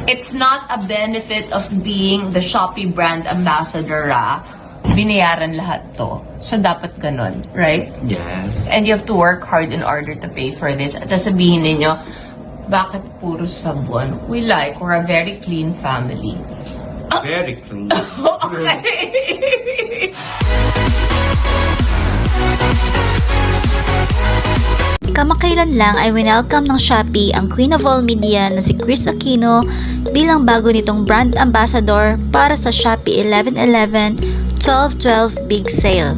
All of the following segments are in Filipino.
It's not a benefit of being the Shopee brand ambassador, binayaran lahat to. So, dapat ganun, right? Yes. And you have to work hard in order to pay for this. At sasabihin ninyo, bakit puro sabon? We're a very clean family. Very clean. Okay. Kamakailan lang ay winelcome ng Shopee ang Queen of All Media na si Kris Aquino bilang bago nitong brand ambassador para sa Shopee 11/11 12/12 Big Sale.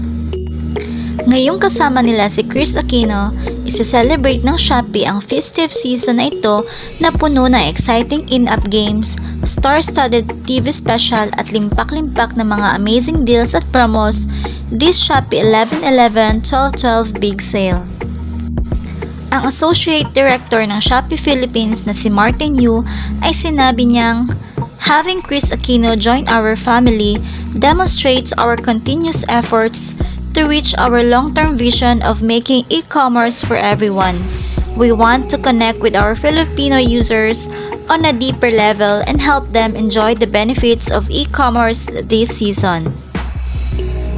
Ngayong kasama nila si Kris Aquino, isi-celebrate ng Shopee ang festive season na ito na puno ng exciting in-app games, star-studded TV special at limpak-limpak na mga amazing deals at promos this Shopee 11/11 12/12 Big Sale. Ang Associate Director ng Shopee Philippines na si Martin Yu ay sinabi niyang, "Having Kris Aquino join our family demonstrates our continuous efforts to reach our long-term vision of making e-commerce for everyone. We want to connect with our Filipino users on a deeper level and help them enjoy the benefits of e-commerce this season."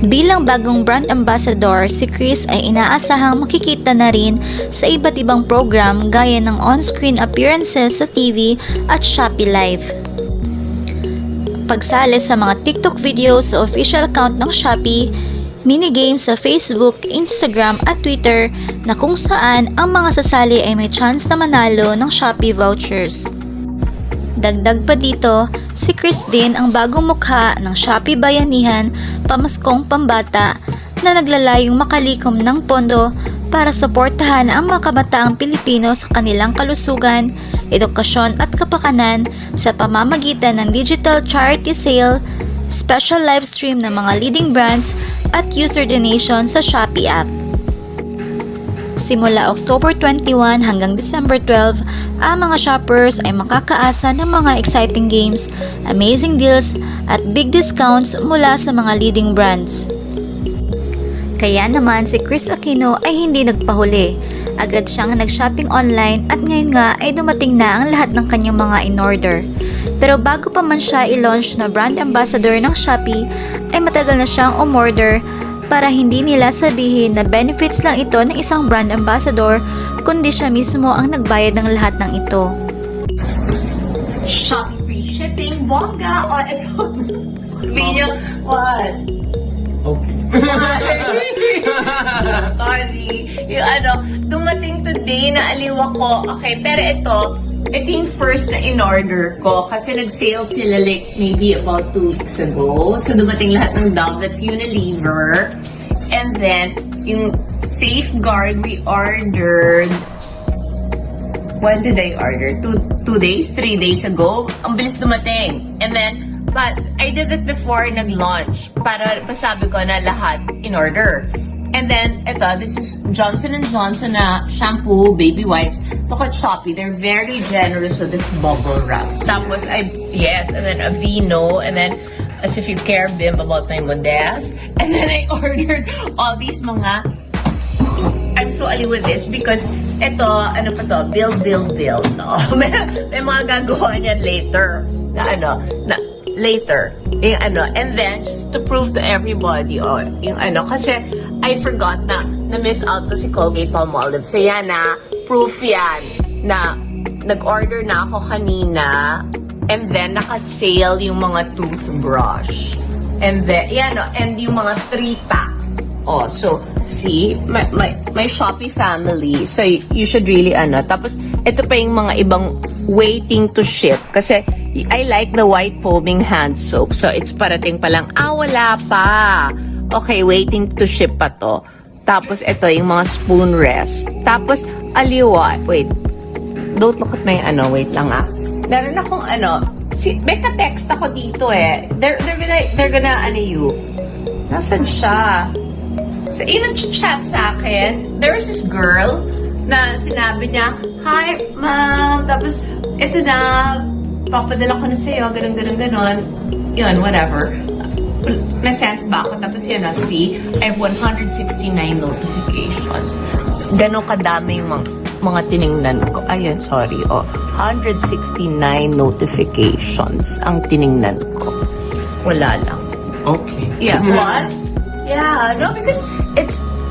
Bilang bagong brand ambassador, si Kris ay inaasahang makikita na rin sa iba't ibang program gaya ng on-screen appearances sa TV at Shopee Live. Pagsali sa mga TikTok videos sa official account ng Shopee, minigames sa Facebook, Instagram at Twitter na kung saan ang mga sasali ay may chance na manalo ng Shopee vouchers. Dagdag pa dito, si Kris din ang bagong mukha ng Shopee Bayanihan Pamaskong Pambata na naglalayong makalikom ng pondo para suportahan ang mga kabataang Pilipino sa kanilang kalusugan, edukasyon at kapakanan sa pamamagitan ng digital charity sale, special live stream ng mga leading brands at user donation sa Shopee app. Simula October 21 hanggang December 12, ang mga shoppers ay makakaasa ng mga exciting games, amazing deals, at big discounts mula sa mga leading brands. Kaya naman si Kris Aquino ay hindi nagpahuli. Agad siyang nag-shopping online at ngayon nga ay dumating na ang lahat ng kanyang mga in-order. Pero bago pa man siya i-launch na brand ambassador ng Shopee, ay matagal na siyang umorder para hindi nila sabihin na benefits lang ito ng isang brand ambassador, kundi siya mismo ang nagbayad ng lahat ng ito. Shopee free shipping, bongga! O, ito. Video, what? Okay. Sorry. Dumating today na aliw ako. Okay, pero ito yung first na in-order ko kasi nag-sale sila like maybe about 2 weeks ago. So, dumating lahat ng Dove, that's Unilever. And then, yung Safeguard we ordered, when did I order? 2 days? 3 days ago? Ang bilis dumating. And then, but I did it before nag-launch para pasabi ko na lahat in order. And then, this is Johnson & Johnson na shampoo, baby wipes. Look at Shopee, they're very generous with this bubble wrap. Tapos, and then Aveeno, and then, as if you care, Bim, about my modest. And then I ordered all these mga, I'm so aliw with this because ito, build. No? may mga gagawa niyan later. Later. And then, just to prove to everybody, kasi I forgot na miss out ko si Colgate-Palmolive. So yan proof yan na nag-order na ako kanina and then naka-sale yung mga toothbrush. And then, and yung mga 3-pack. Oh, so, see, my Shopee family. So, you should really, Tapos, ito pa yung mga ibang waiting to ship. Kasi, I like the white foaming hand soap. So, it's parating pa lang. Wala pa. Okay, waiting to ship pa to. Tapos, ito yung mga spoon rest. Tapos, aliwa. Wait. Don't look at my, wait lang Meron akong, may ka-text ako dito They're gonna, you. Nasaan siya? So, nag-chat sa akin. There was this girl na sinabi niya, "Hi, ma'am." Tapos, ito na, papadala ko na sa'yo, ganon. Yun, whatever. May sense ba ako? Tapos see, I have 169 notifications. Ganon kadami yung mga mga tiningnan ko. Ayun, sorry. 169 notifications ang tiningnan ko. Wala lang. Okay. Yeah. What? Yeah. No, because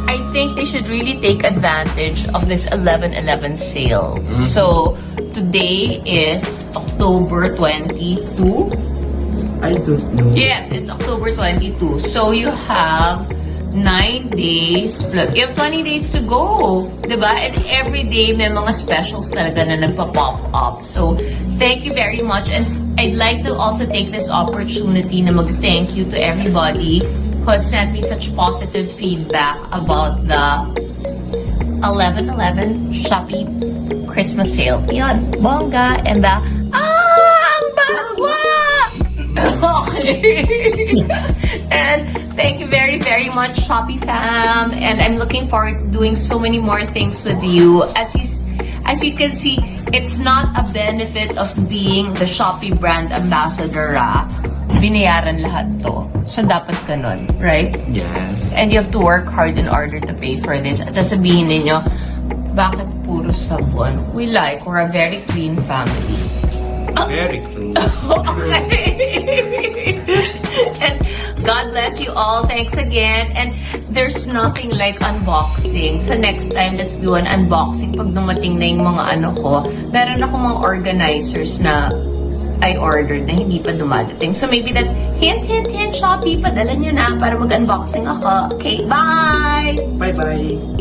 I think they should really take advantage of this 11/11 sale. So, today is October 22. I don't know. Yes, it's October 22. So, you have 9 days plus. You have 20 days to go. Diba? And every day, may mga specials talaga na nagpa-pop up. So, thank you very much. And I'd like to also take this opportunity na mag-thank you to everybody who has sent me such positive feedback about the 11/11 Shopee Christmas sale. Yan, bongga. And the, ang bagwa! Okay. And thank you very, very much, Shopee fam. And I'm looking forward to doing so many more things with you. As you can see, it's not a benefit of being the Shopee brand ambassador. Binayaran lahat to. So, dapat ganun, right? Yes. And you have to work hard in order to pay for this. At sasabihin ninyo, bakit puro sabon? We're a very clean family. Very clean. Okay. And God bless you all. Thanks again. And there's nothing like unboxing. So next time, let's do an unboxing. Pag dumating na yung mga ano ko, meron ako mga organizers na I ordered na hindi pa dumadating. So maybe that's hint, Shopee. Padala nyo na para mag-unboxing ako. Okay, bye! Bye-bye.